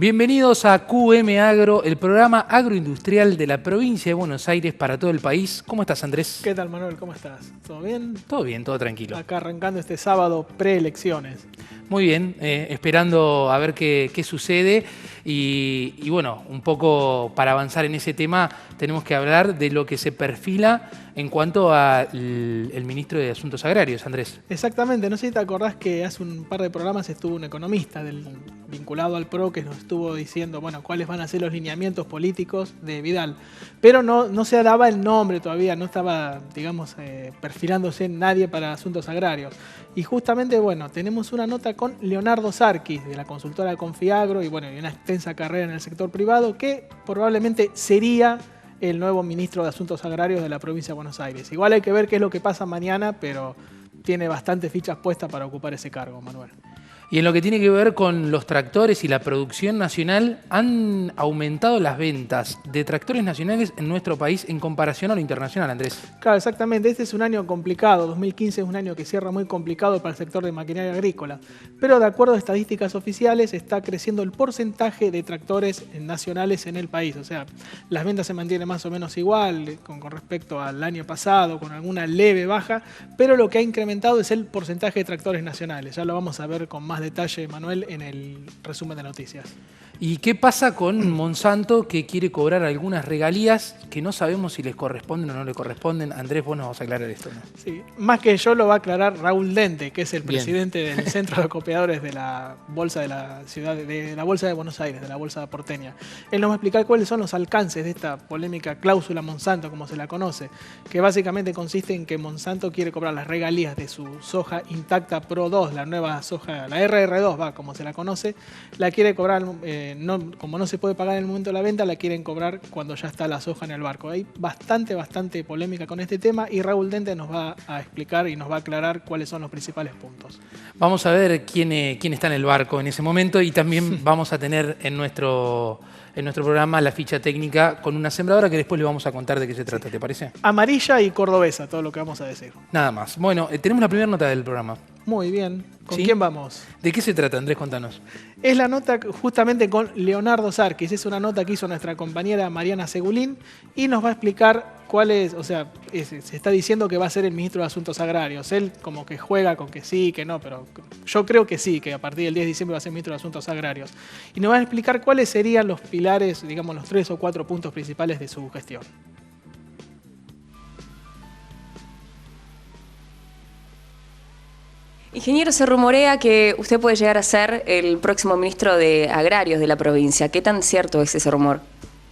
Bienvenidos a QM Agro, el programa agroindustrial de la provincia de Buenos Aires para todo el país. ¿Cómo estás, Andrés? ¿Qué tal, Manuel? ¿Cómo estás? ¿Todo bien? Todo bien, todo tranquilo. Acá arrancando este sábado preelecciones. Muy bien, esperando a ver qué sucede y bueno, un poco para avanzar en ese tema tenemos que hablar de lo que se perfila en cuanto al ministro de Asuntos Agrarios, Andrés. Exactamente, no sé si te acordás que hace un par de programas estuvo un economista vinculado al PRO que nos estuvo diciendo, bueno, cuáles van a ser los lineamientos políticos de Vidal. Pero no se daba el nombre todavía, no estaba, digamos, perfilándose nadie para Asuntos Agrarios. Y justamente, bueno, tenemos una nota con Leonardo Sarquis, de la consultora Confiagro, y bueno, y una extensa carrera en el sector privado, que probablemente sería el nuevo ministro de Asuntos Agrarios de la provincia de Buenos Aires. Igual hay que ver qué es lo que pasa mañana, pero tiene bastantes fichas puestas para ocupar ese cargo, Manuel. Y en lo que tiene que ver con los tractores y la producción nacional, han aumentado las ventas de tractores nacionales en nuestro país en comparación a lo internacional, Andrés. Claro, exactamente. Este es un año complicado. 2015 es un año que cierra muy complicado para el sector de maquinaria agrícola. Pero de acuerdo a estadísticas oficiales, está creciendo el porcentaje de tractores nacionales en el país. O sea, las ventas se mantienen más o menos igual con respecto al año pasado, con alguna leve baja, pero lo que ha incrementado es el porcentaje de tractores nacionales. Ya lo vamos a ver con más detalle, Manuel, en el resumen de noticias. ¿Y qué pasa con Monsanto, que quiere cobrar algunas regalías que no sabemos si les corresponden o no le corresponden? Andrés, vos nos vas a aclarar esto, ¿no? Sí, más que yo lo va a aclarar Raúl Dente, que es el presidente del Centro de Acopiadores de la Bolsa de la Ciudad, de la Bolsa de Buenos Aires, de la Bolsa porteña. Él nos va a explicar cuáles son los alcances de esta polémica cláusula Monsanto, como se la conoce, que básicamente consiste en que Monsanto quiere cobrar las regalías de su soja intacta Pro 2, la nueva soja, la RR2, como se la conoce, la quiere cobrar, como no se puede pagar en el momento de la venta, la quieren cobrar cuando ya está la soja en el barco. Hay bastante polémica con este tema y Raúl Dente nos va a explicar y nos va a aclarar cuáles son los principales puntos. Vamos a ver quién está en el barco en ese momento y también vamos a tener en nuestro programa la ficha técnica con una sembradora que después le vamos a contar de qué se trata, ¿te parece? Amarilla y cordobesa, todo lo que vamos a decir. Nada más. Bueno, tenemos la primera nota del programa. Muy bien. ¿Con ¿Sí? quién vamos? ¿De qué se trata, Andrés? Contanos. Es la nota justamente con Leonardo Sarquis. Es una nota que hizo nuestra compañera Mariana Segulín y nos va a explicar cuál es, o sea, se está diciendo que va a ser el ministro de Asuntos Agrarios. Él como que juega con que sí, que no, pero yo creo que sí, que a partir del 10 de diciembre va a ser ministro de Asuntos Agrarios. Y nos va a explicar cuáles serían los pilares, digamos, los 3 o 4 puntos principales de su gestión. Ingeniero, se rumorea que usted puede llegar a ser el próximo ministro de Agrarios de la provincia. ¿Qué tan cierto es ese rumor?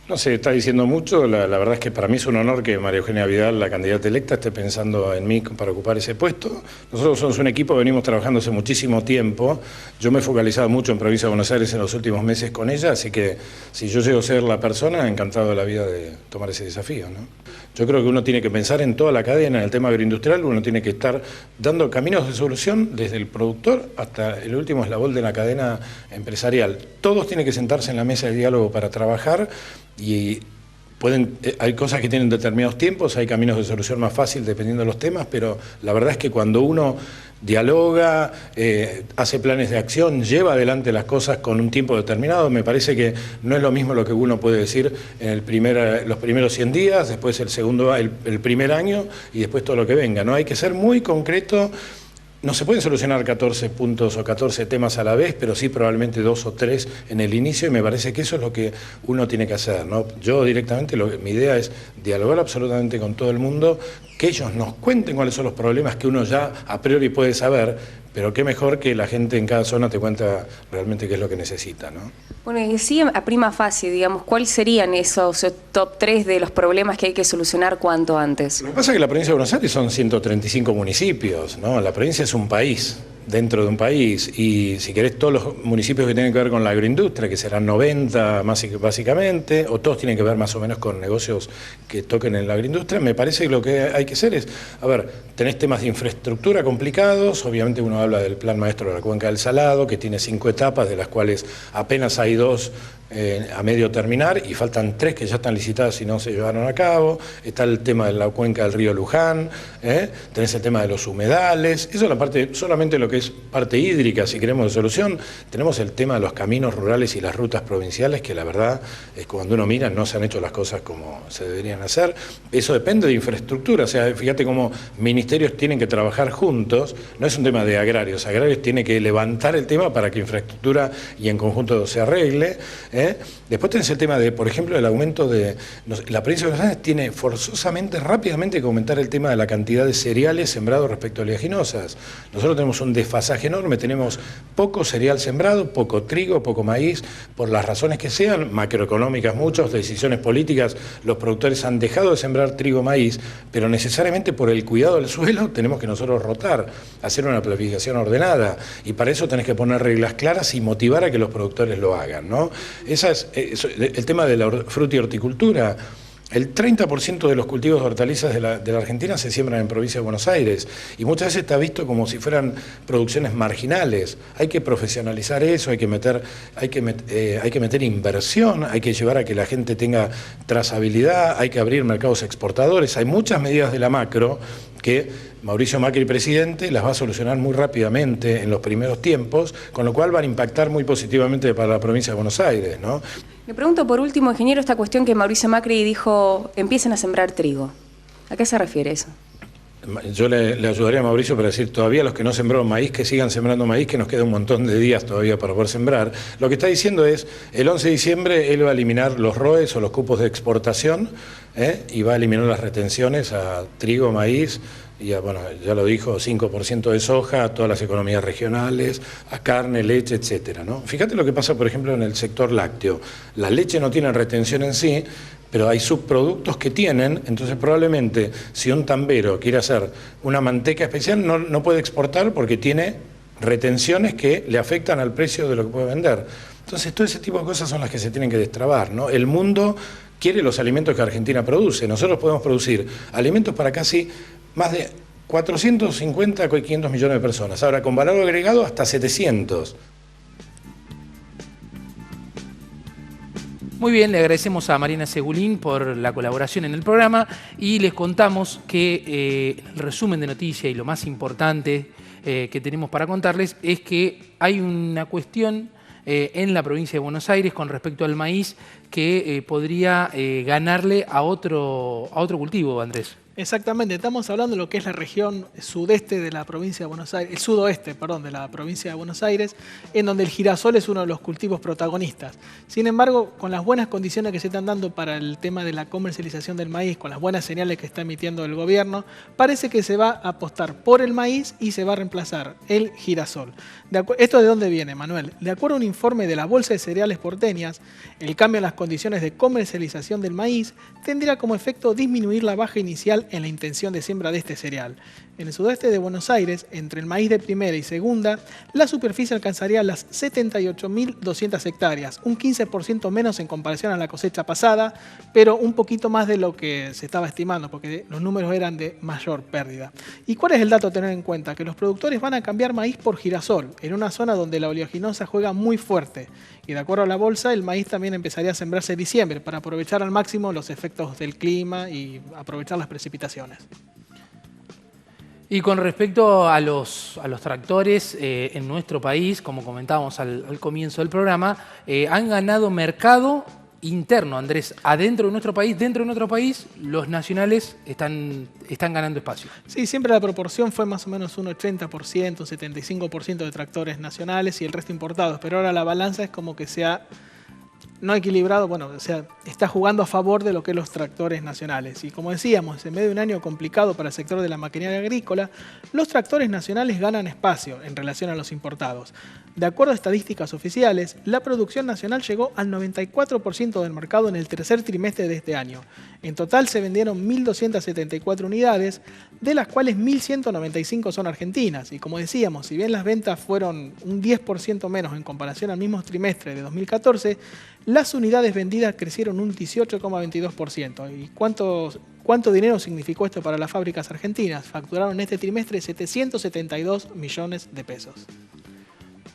No se está diciendo mucho, la verdad es que para mí es un honor que María Eugenia Vidal, la candidata electa, esté pensando en mí para ocupar ese puesto. Nosotros somos un equipo, venimos trabajando hace muchísimo tiempo. Yo me he focalizado mucho en Provincia de Buenos Aires en los últimos meses con ella, así que si yo llego a ser la persona, encantado de la vida de tomar ese desafío, ¿no? Yo creo que uno tiene que pensar en toda la cadena, en el tema agroindustrial, uno tiene que estar dando caminos de solución desde el productor hasta el último eslabón de la cadena empresarial. Todos tienen que sentarse en la mesa de diálogo para trabajar y hay cosas que tienen determinados tiempos, hay caminos de solución más fácil dependiendo de los temas, pero la verdad es que cuando uno dialoga, hace planes de acción, lleva adelante las cosas con un tiempo determinado, me parece que no es lo mismo lo que uno puede decir en los primeros 100 días, después el primer año y después todo lo que venga, ¿no? Hay que ser muy concreto. No se pueden solucionar 14 puntos o 14 temas a la vez, pero sí probablemente 2 o 3 en el inicio y me parece que eso es lo que uno tiene que hacer, ¿no? Yo directamente, mi idea es dialogar absolutamente con todo el mundo, que ellos nos cuenten cuáles son los problemas que uno ya a priori puede saber, pero qué mejor que la gente en cada zona te cuenta realmente qué es lo que necesita, ¿no? Bueno, y sí, a prima facie, digamos, ¿cuáles serían esos top 3 de los problemas que hay que solucionar cuanto antes? Lo que pasa es que la provincia de Buenos Aires son 135 municipios, ¿no? La provincia es un país dentro de un país y si querés todos los municipios que tienen que ver con la agroindustria, que serán 90 básicamente, o todos tienen que ver más o menos con negocios que toquen en la agroindustria, me parece que lo que hay que hacer es, a ver, tenés temas de infraestructura complicados, obviamente uno habla del Plan Maestro de la Cuenca del Salado, que tiene 5 etapas, de las cuales apenas hay 2 a medio terminar y faltan 3 que ya están licitadas y no se llevaron a cabo. Está el tema de la cuenca del río Luján, tenés el tema de los humedales. Eso es la parte, solamente lo que es parte hídrica, si queremos de solución. Tenemos el tema de los caminos rurales y las rutas provinciales, que la verdad es que cuando uno mira no se han hecho las cosas como se deberían hacer. Eso depende de infraestructura, o sea, fíjate cómo ministerios tienen que trabajar juntos. No es un tema de agrarios tienen que levantar el tema para que infraestructura y en conjunto se arregle. Después tenés el tema de, por ejemplo, el aumento de... La provincia de Buenos Aires tiene forzosamente, rápidamente que aumentar el tema de la cantidad de cereales sembrados respecto a oleaginosas. Nosotros tenemos un desfasaje enorme, tenemos poco cereal sembrado, poco trigo, poco maíz, por las razones que sean, macroeconómicas muchas, decisiones políticas, los productores han dejado de sembrar trigo, maíz, pero necesariamente por el cuidado del suelo tenemos que nosotros rotar, hacer una planificación ordenada, y para eso tenés que poner reglas claras y motivar a que los productores lo hagan, ¿no? El tema de la fruta y horticultura. El 30% de los cultivos de hortalizas de la Argentina se siembran en provincia de Buenos Aires y muchas veces está visto como si fueran producciones marginales. Hay que profesionalizar eso, hay que meter inversión, hay que llevar a que la gente tenga trazabilidad, hay que abrir mercados exportadores. Hay muchas medidas de la macro que Mauricio Macri, presidente, las va a solucionar muy rápidamente en los primeros tiempos, con lo cual van a impactar muy positivamente para la provincia de Buenos Aires, ¿no? Le pregunto por último, ingeniero, esta cuestión que Mauricio Macri dijo, empiecen a sembrar trigo. ¿A qué se refiere eso? Yo le ayudaría a Mauricio para decir, todavía los que no sembraron maíz, que sigan sembrando maíz, que nos queda un montón de días todavía para poder sembrar. Lo que está diciendo es, el 11 de diciembre él va a eliminar los ROEs o los cupos de exportación, y va a eliminar las retenciones a trigo, maíz, y bueno, ya lo dijo, 5% de soja, a todas las economías regionales, a carne, leche, etcétera, ¿no? Fíjate lo que pasa, por ejemplo, en el sector lácteo. La leche no tiene retención en sí, pero hay subproductos que tienen, entonces probablemente si un tambero quiere hacer una manteca especial no puede exportar porque tiene retenciones que le afectan al precio de lo que puede vender. Entonces todo ese tipo de cosas son las que se tienen que destrabar, ¿no? El mundo quiere los alimentos que Argentina produce. Nosotros podemos producir alimentos para casi más de 450 o 500 millones de personas. Ahora, con valor agregado, hasta 700. Muy bien, le agradecemos a Mariana Segulín por la colaboración en el programa y les contamos que el resumen de noticias y lo más importante que tenemos para contarles es que hay una cuestión en la provincia de Buenos Aires con respecto al maíz que podría ganarle a otro cultivo, Andrés. Exactamente, estamos hablando de lo que es la región sudeste de la provincia de Buenos Aires, el sudoeste, perdón, de la provincia de Buenos Aires, en donde el girasol es uno de los cultivos protagonistas. Sin embargo, con las buenas condiciones que se están dando para el tema de la comercialización del maíz, con las buenas señales que está emitiendo el gobierno, parece que se va a apostar por el maíz y se va a reemplazar el girasol. ¿Esto de dónde viene, Manuel? De acuerdo a un informe de la Bolsa de Cereales Porteñas, el cambio en las condiciones de comercialización del maíz tendría como efecto disminuir la baja inicial en la intención de siembra de este cereal. En el sudeste de Buenos Aires, entre el maíz de primera y segunda, la superficie alcanzaría las 78.200 hectáreas, un 15% menos en comparación a la cosecha pasada, pero un poquito más de lo que se estaba estimando, porque los números eran de mayor pérdida. ¿Y cuál es el dato a tener en cuenta? Que los productores van a cambiar maíz por girasol, en una zona donde la oleaginosa juega muy fuerte. Y de acuerdo a la bolsa, el maíz también empezaría a sembrarse en diciembre para aprovechar al máximo los efectos del clima y aprovechar las precipitaciones. Y con respecto a los tractores en nuestro país, como comentábamos al comienzo del programa, han ganado mercado interno, Andrés, adentro de nuestro país. Dentro de nuestro país, los nacionales están ganando espacio. Sí, siempre la proporción fue más o menos un 80%, 75% de tractores nacionales y el resto importados, pero ahora la balanza es como que se ha no equilibrado, bueno, o sea, está jugando a favor de lo que es los tractores nacionales. Y como decíamos, en medio de un año complicado para el sector de la maquinaria agrícola, los tractores nacionales ganan espacio en relación a los importados. De acuerdo a estadísticas oficiales, la producción nacional llegó al 94% del mercado en el tercer trimestre de este año. En total se vendieron 1.274 unidades, de las cuales 1.195 son argentinas. Y como decíamos, si bien las ventas fueron un 10% menos en comparación al mismo trimestre de 2014, las unidades vendidas crecieron un 18,22%. ¿Y cuánto dinero significó esto para las fábricas argentinas? Facturaron en este trimestre 772 millones de pesos.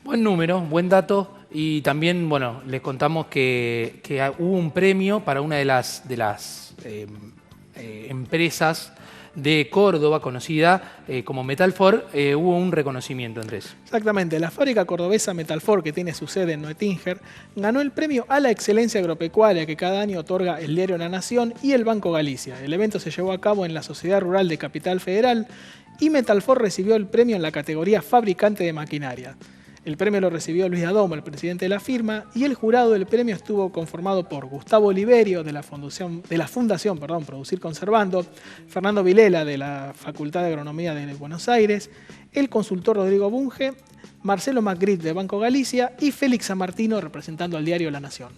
Buen número, buen dato. y también, bueno, les contamos que hubo un premio para una de las empresas de Córdoba, conocida como Metalfor, hubo un reconocimiento, Andrés. Exactamente, la fábrica cordobesa Metalfor, que tiene su sede en Neuetinger, ganó el premio a la excelencia agropecuaria que cada año otorga el diario La Nación y el Banco Galicia. El evento se llevó a cabo en la Sociedad Rural de Capital Federal y Metalfor recibió el premio en la categoría Fabricante de Maquinaria. El premio lo recibió Luis Adomo, el presidente de la firma, y el jurado del premio estuvo conformado por Gustavo Oliverio, de la Fundación Producir Conservando, Fernando Vilela, de la Facultad de Agronomía de Buenos Aires, el consultor Rodrigo Bunge, Marcelo Magritte, de Banco Galicia, y Félix San Martino, representando al diario La Nación.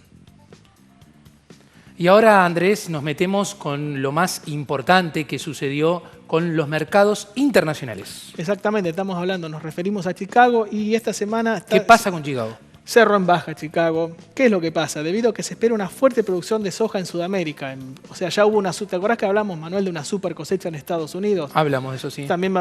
Y ahora, Andrés, nos metemos con lo más importante que sucedió con los mercados internacionales. Exactamente, nos referimos a Chicago y esta semana... ¿Qué pasa con Chicago? Cerró en baja Chicago. ¿Qué es lo que pasa? Debido a que se espera una fuerte producción de soja en Sudamérica. O sea, ya hubo una... ¿Te acordás que hablamos, Manuel, de una super cosecha en Estados Unidos? Hablamos de eso, sí. También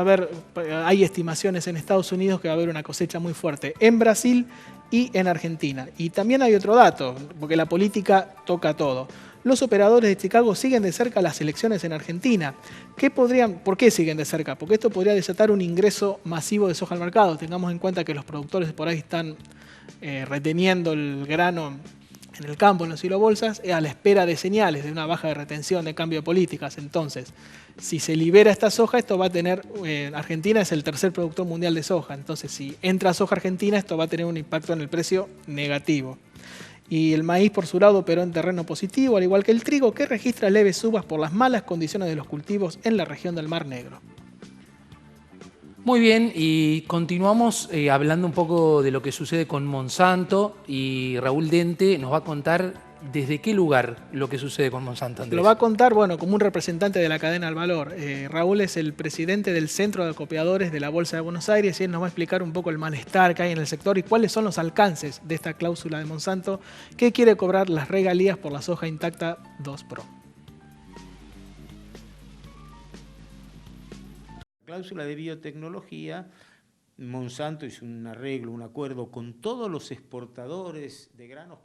hay estimaciones en Estados Unidos que va a haber una cosecha muy fuerte en Brasil y en Argentina. Y también hay otro dato, porque la política toca todo. Los operadores de Chicago siguen de cerca las elecciones en Argentina. ¿Por qué siguen de cerca? Porque esto podría desatar un ingreso masivo de soja al mercado. Tengamos en cuenta que los productores por ahí están reteniendo el grano en el campo, en los silobolsas, a la espera de señales de una baja de retención, de cambio de políticas. Entonces, si se libera esta soja, esto va a tener... Argentina es el tercer productor mundial de soja. Entonces, si entra soja argentina, esto va a tener un impacto en el precio negativo. Y el maíz, por su lado, operó en terreno positivo, al igual que el trigo, que registra leves subas por las malas condiciones de los cultivos en la región del Mar Negro. Muy bien, y continuamos hablando un poco de lo que sucede con Monsanto, y Raúl Dente nos va a contar desde qué lugar lo que sucede con Monsanto, Andrés. Lo va a contar, como un representante de la cadena al valor. Raúl es el presidente del Centro de Acopiadores de la Bolsa de Buenos Aires y él nos va a explicar un poco el malestar que hay en el sector y cuáles son los alcances de esta cláusula de Monsanto que quiere cobrar las regalías por la soja intacta 2 Pro. La cláusula de biotecnología, Monsanto hizo un arreglo, un acuerdo con todos los exportadores de granos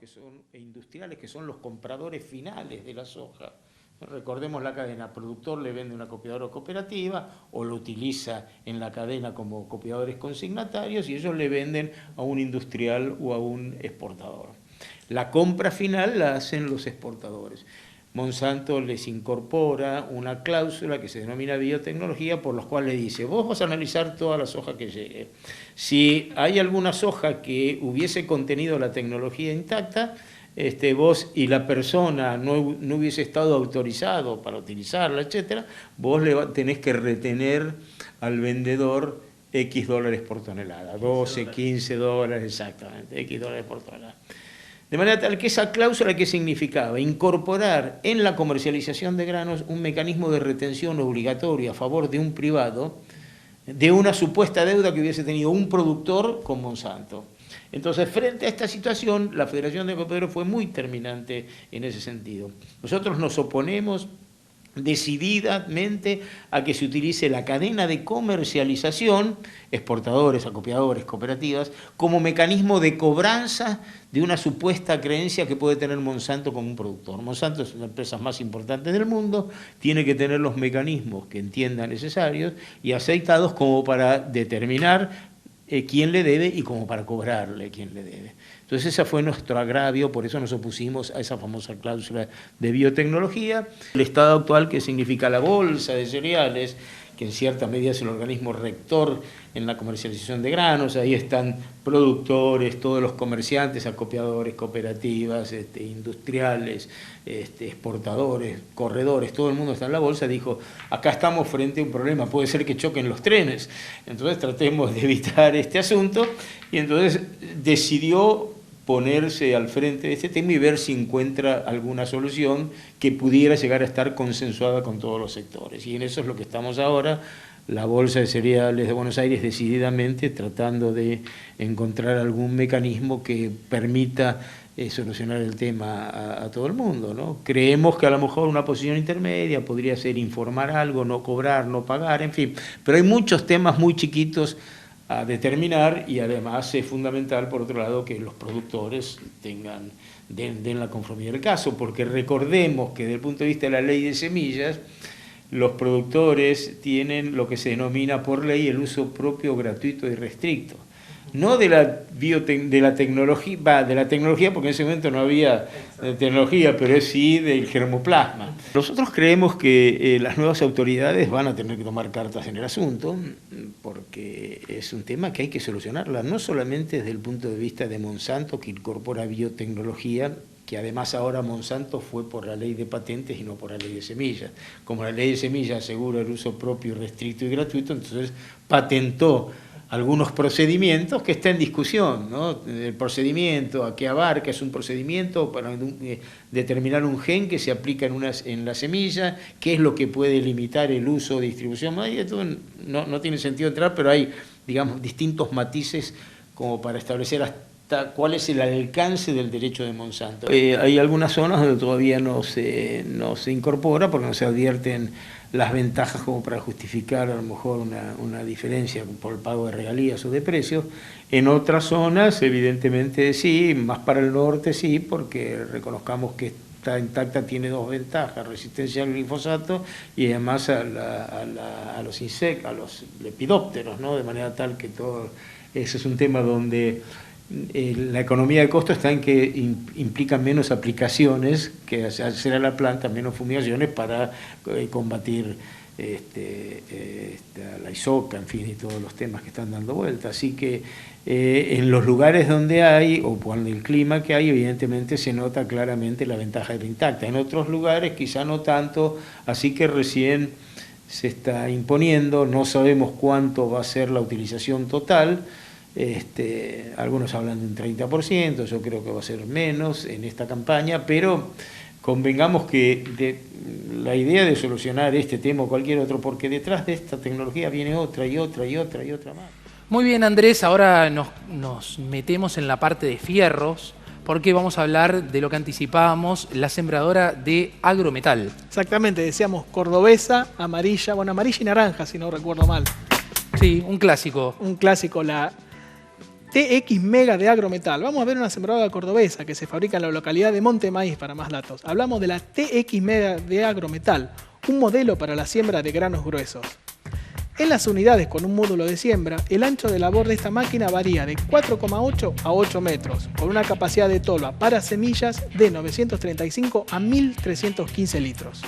e industriales que son los compradores finales de la soja. Recordemos la cadena, productor le vende una copiadora cooperativa o lo utiliza en la cadena como copiadores consignatarios y ellos le venden a un industrial o a un exportador. La compra final la hacen los exportadores. Monsanto les incorpora una cláusula que se denomina biotecnología, por los cuales le dice, vos vas a analizar toda la soja que llegue. Si hay alguna soja que hubiese contenido la tecnología intacta, vos y la persona no hubiese estado autorizado para utilizarla, etcétera, vos tenés que retener al vendedor X dólares por tonelada, 12, 15 dólares, exactamente, X dólares por tonelada. De manera tal que esa cláusula, ¿qué significaba? Incorporar en la comercialización de granos un mecanismo de retención obligatorio a favor de un privado de una supuesta deuda que hubiese tenido un productor con Monsanto. Entonces, frente a esta situación, la Federación de Acopiadores fue muy terminante en ese sentido. Nosotros nos oponemos decididamente a que se utilice la cadena de comercialización, exportadores, acopiadores, cooperativas, como mecanismo de cobranza de una supuesta creencia que puede tener Monsanto como un productor. Monsanto es una de las empresas más importantes del mundo, tiene que tener los mecanismos que entienda necesarios y aceptados como para determinar quién le debe y como para cobrarle quién le debe. Entonces ese fue nuestro agravio, por eso nos opusimos a esa famosa cláusula de biotecnología. El estado actual, que significa la bolsa de cereales, que en cierta medida es el organismo rector en la comercialización de granos, ahí están productores, todos los comerciantes, acopiadores, cooperativas, industriales, exportadores, corredores, todo el mundo está en la bolsa, dijo, acá estamos frente a un problema, puede ser que choquen los trenes, entonces tratemos de evitar este asunto, y entonces decidió ponerse al frente de este tema y ver si encuentra alguna solución que pudiera llegar a estar consensuada con todos los sectores. Y en eso es lo que estamos ahora, la Bolsa de Cereales de Buenos Aires decididamente tratando de encontrar algún mecanismo que permita solucionar el tema a todo el mundo, ¿no? Creemos que a lo mejor una posición intermedia podría ser informar algo, no cobrar, no pagar, en fin. Pero hay muchos temas muy chiquitos a determinar, y además es fundamental, por otro lado, que los productores den la conformidad del caso, porque recordemos que desde el punto de vista de la ley de semillas, los productores tienen lo que se denomina por ley el uso propio, gratuito y restricto. No de la tecnología, porque en ese momento no había tecnología, pero sí del germoplasma. Nosotros creemos que las nuevas autoridades van a tener que tomar cartas en el asunto, porque es un tema que hay que solucionarla, no solamente desde el punto de vista de Monsanto, que incorpora biotecnología, que además ahora Monsanto fue por la ley de patentes y no por la ley de semillas. Como la ley de semillas asegura el uso propio, restricto y gratuito, entonces patentó algunos procedimientos que está en discusión, ¿no? El procedimiento, ¿a qué abarca? Es un procedimiento para determinar un gen que se aplica en la semilla, qué es lo que puede limitar el uso o distribución. Esto no tiene sentido entrar, pero hay, digamos, distintos matices como para establecer hasta cuál es el alcance del derecho de Monsanto. Hay algunas zonas donde todavía no se incorpora porque no se advierten las ventajas como para justificar a lo mejor una diferencia por el pago de regalías o de precios. En otras zonas, evidentemente sí, más para el norte sí, porque reconozcamos que esta intacta tiene dos ventajas: resistencia al glifosato y además a los insectos, a los lepidópteros, ¿no? De manera tal que todo ese es un tema donde la economía de costo está en que implica menos aplicaciones que hacer a la planta, menos fumigaciones para combatir la isoca, en fin, y todos los temas que están dando vuelta. Así que en los lugares donde hay, o por el clima que hay, evidentemente se nota claramente la ventaja de la intacta. En otros lugares quizá no tanto, así que recién se está imponiendo, no sabemos cuánto va a ser la utilización total. Algunos hablan de un 30%, yo creo que va a ser menos en esta campaña, pero convengamos que la idea de solucionar este tema o cualquier otro, porque detrás de esta tecnología viene otra y otra y otra y otra más. Muy bien, Andrés, ahora nos metemos en la parte de fierros, porque vamos a hablar de lo que anticipábamos, la sembradora de agrometal. Exactamente, decíamos cordobesa, amarilla, bueno, amarilla y naranja, si no recuerdo mal. Sí, un clásico. Un clásico, la TX Mega de agrometal. Vamos a ver una sembradora cordobesa que se fabrica en la localidad de Monte Maíz para más datos. Hablamos de la TX Mega de agrometal, un modelo para la siembra de granos gruesos. En las unidades con un módulo de siembra, el ancho de labor de esta máquina varía de 4,8 a 8 metros, con una capacidad de tolva para semillas de 935 a 1.315 litros.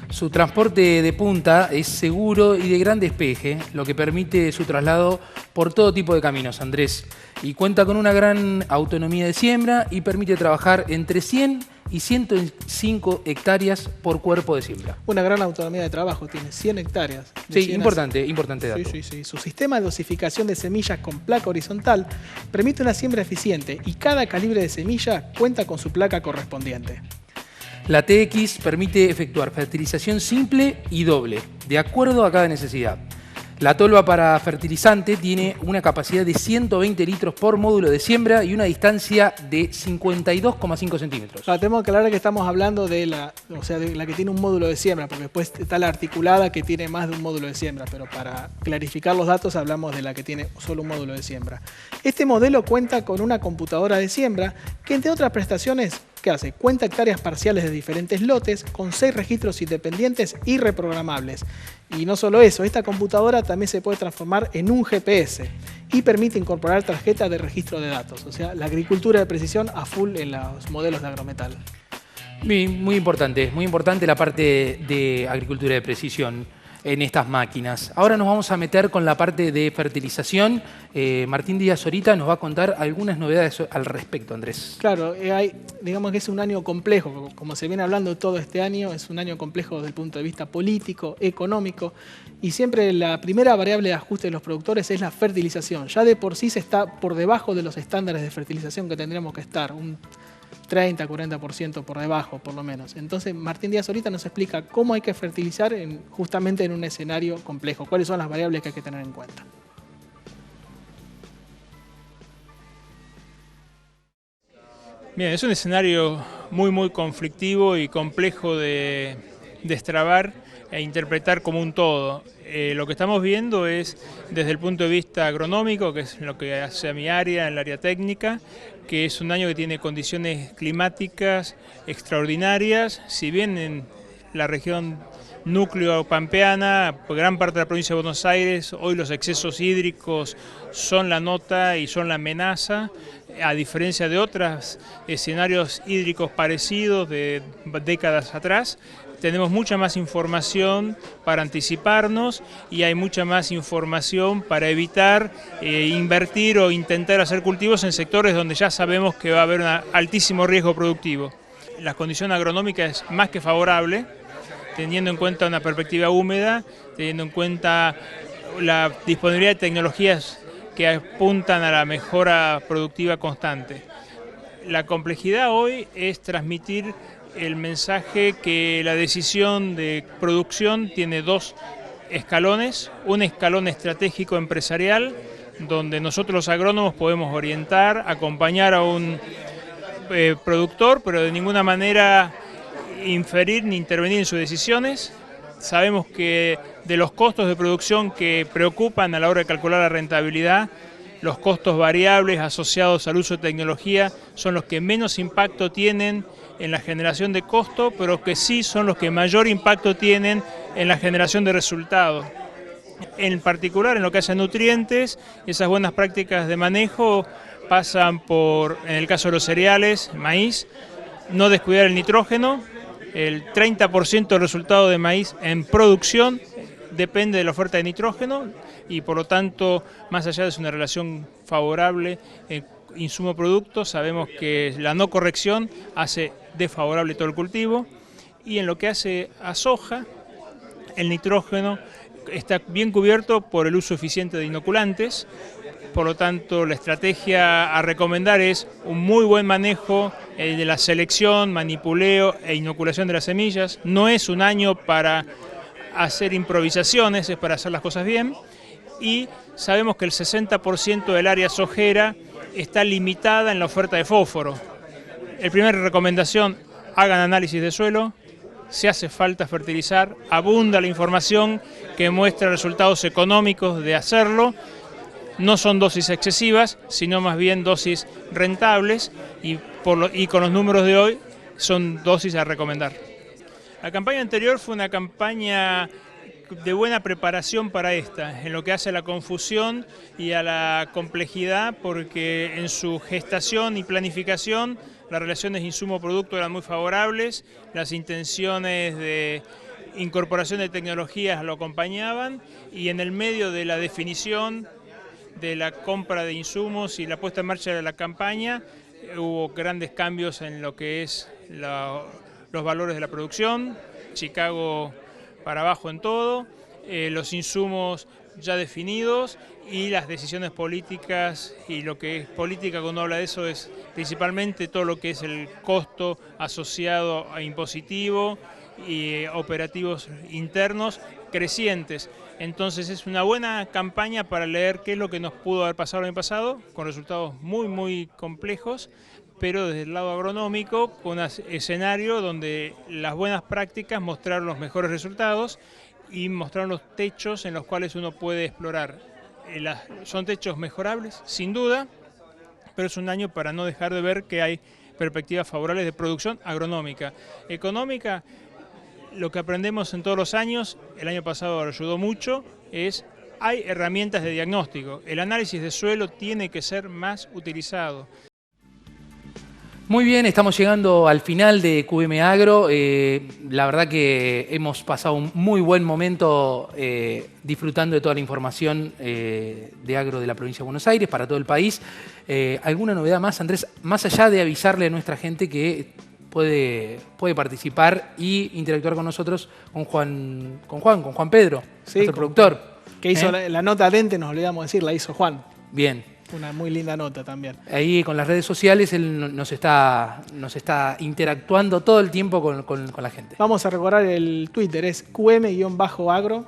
Su transporte de punta es seguro y de gran despeje, lo que permite su traslado por todo tipo de caminos, Andrés. Y cuenta con una gran autonomía de siembra y permite trabajar entre 100 y 105 hectáreas por cuerpo de siembra. Una gran autonomía de trabajo, tiene 100 hectáreas. Sí, importante dato. Sí. Su sistema de dosificación de semillas con placa horizontal permite una siembra eficiente y cada calibre de semilla cuenta con su placa correspondiente. La TX permite efectuar fertilización simple y doble, de acuerdo a cada necesidad. La tolva para fertilizante tiene una capacidad de 120 litros por módulo de siembra y una distancia de 52,5 centímetros. Tenemos que aclarar que estamos hablando de la que tiene un módulo de siembra, porque después está la articulada que tiene más de un módulo de siembra, pero para clarificar los datos hablamos de la que tiene solo un módulo de siembra. Este modelo cuenta con una computadora de siembra que, entre otras prestaciones, ¿qué hace? Cuenta hectáreas parciales de diferentes lotes con 6 registros independientes y reprogramables. Y no solo eso, esta computadora también se puede transformar en un GPS y permite incorporar tarjetas de registro de datos. O sea, la agricultura de precisión a full en los modelos de agrometal. Muy importante la parte de agricultura de precisión en estas máquinas. Ahora nos vamos a meter con la parte de fertilización. Martín Díaz Zorita nos va a contar algunas novedades al respecto, Andrés. Claro, digamos que es un año complejo, como se viene hablando todo este año, es un año complejo desde el punto de vista político, económico, y siempre la primera variable de ajuste de los productores es la fertilización. Ya de por sí se está por debajo de los estándares de fertilización que tendríamos que estar, un 30-40% por debajo, por lo menos. Entonces, Martín Díaz ahorita nos explica cómo hay que fertilizar justamente en un escenario complejo, cuáles son las variables que hay que tener en cuenta. Bien, es un escenario muy conflictivo y complejo de destrabar e interpretar como un todo. Lo que estamos viendo es desde el punto de vista agronómico, que es lo que hace a mi área, en el área técnica, que es un año que tiene condiciones climáticas extraordinarias. Si bien en la región núcleo pampeana, gran parte de la provincia de Buenos Aires, hoy los excesos hídricos son la nota y son la amenaza, a diferencia de otros escenarios hídricos parecidos de décadas atrás. Tenemos mucha más información para anticiparnos y hay mucha más información para evitar invertir o intentar hacer cultivos en sectores donde ya sabemos que va a haber un altísimo riesgo productivo. La condición agronómica es más que favorable, teniendo en cuenta una perspectiva húmeda, teniendo en cuenta la disponibilidad de tecnologías que apuntan a la mejora productiva constante. La complejidad hoy es transmitir el mensaje que la decisión de producción tiene dos escalones, un escalón estratégico empresarial, donde nosotros los agrónomos podemos orientar, acompañar a un productor, pero de ninguna manera inferir ni intervenir en sus decisiones. Sabemos que de los costos de producción que preocupan a la hora de calcular la rentabilidad, los costos variables asociados al uso de tecnología son los que menos impacto tienen en la generación de costo, pero que sí son los que mayor impacto tienen en la generación de resultados. En particular, en lo que hace a nutrientes, esas buenas prácticas de manejo pasan por, en el caso de los cereales, maíz, no descuidar el nitrógeno. El 30% del resultado de maíz en producción depende de la oferta de nitrógeno y por lo tanto, más allá de una relación favorable insumo-producto, sabemos que la no corrección hace desfavorable todo el cultivo. Y en lo que hace a soja, el nitrógeno está bien cubierto por el uso eficiente de inoculantes. Por lo tanto, la estrategia a recomendar es un muy buen manejo de la selección, manipuleo e inoculación de las semillas. No es un año para hacer improvisaciones, es para hacer las cosas bien. Y sabemos que el 60% del área sojera está limitada en la oferta de fósforo. La primera recomendación, hagan análisis de suelo. Si hace falta fertilizar, abunda la información que muestra resultados económicos de hacerlo. No son dosis excesivas, sino más bien dosis rentables y con los números de hoy son dosis a recomendar. La campaña anterior fue una campaña de buena preparación para esta, en lo que hace a la confusión y a la complejidad, porque en su gestación y planificación las relaciones insumo-producto eran muy favorables, las intenciones de incorporación de tecnologías lo acompañaban y en el medio de la definición de la compra de insumos y la puesta en marcha de la campaña hubo grandes cambios en lo que es los valores de la producción, Chicago para abajo en todo, los insumos ya definidos y las decisiones políticas, y lo que es política cuando uno habla de eso es principalmente todo lo que es el costo asociado a impositivo y operativos internos crecientes. Entonces es una buena campaña para leer qué es lo que nos pudo haber pasado el año pasado, con resultados muy complejos, pero desde el lado agronómico, con un escenario donde las buenas prácticas mostraron los mejores resultados y mostraron los techos en los cuales uno puede explorar. Son techos mejorables, sin duda, pero es un año para no dejar de ver que hay perspectivas favorables de producción agronómica. Económica, lo que aprendemos en todos los años, el año pasado ayudó mucho, hay herramientas de diagnóstico. El análisis de suelo tiene que ser más utilizado. Muy bien, estamos llegando al final de QM Agro. La verdad que hemos pasado un muy buen momento disfrutando de toda la información de agro de la provincia de Buenos Aires para todo el país. ¿Alguna novedad más, Andrés? Más allá de avisarle a nuestra gente que puede participar y interactuar con nosotros, con Juan Pedro, sí, nuestro productor. Que hizo la nota dente, nos olvidamos decir, la hizo Juan. Bien. Una muy linda nota también. Ahí con las redes sociales él nos está interactuando todo el tiempo con la gente. Vamos a recordar el Twitter, es QM-agro,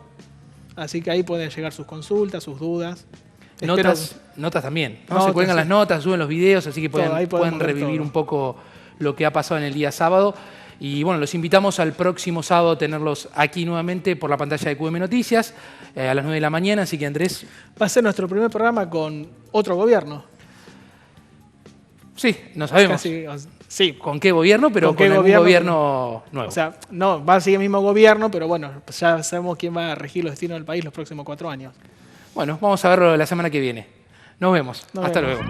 así que ahí pueden llegar sus consultas, sus dudas. Notas también, ¿no? Se cuelgan las notas, suben los videos, así que pueden revivir un poco lo que ha pasado en el día sábado. Y bueno, los invitamos al próximo sábado a tenerlos aquí nuevamente por la pantalla de QM Noticias a las 9 de la mañana. Así que Andrés... Va a ser nuestro primer programa con otro gobierno. Sí, no sabemos sí. con qué gobierno, pero con algún gobierno nuevo. O sea, no, va a seguir el mismo gobierno, pero bueno, ya sabemos quién va a regir los destinos del país los próximos 4 años. Bueno, vamos a verlo la semana que viene. Nos vemos. Hasta luego.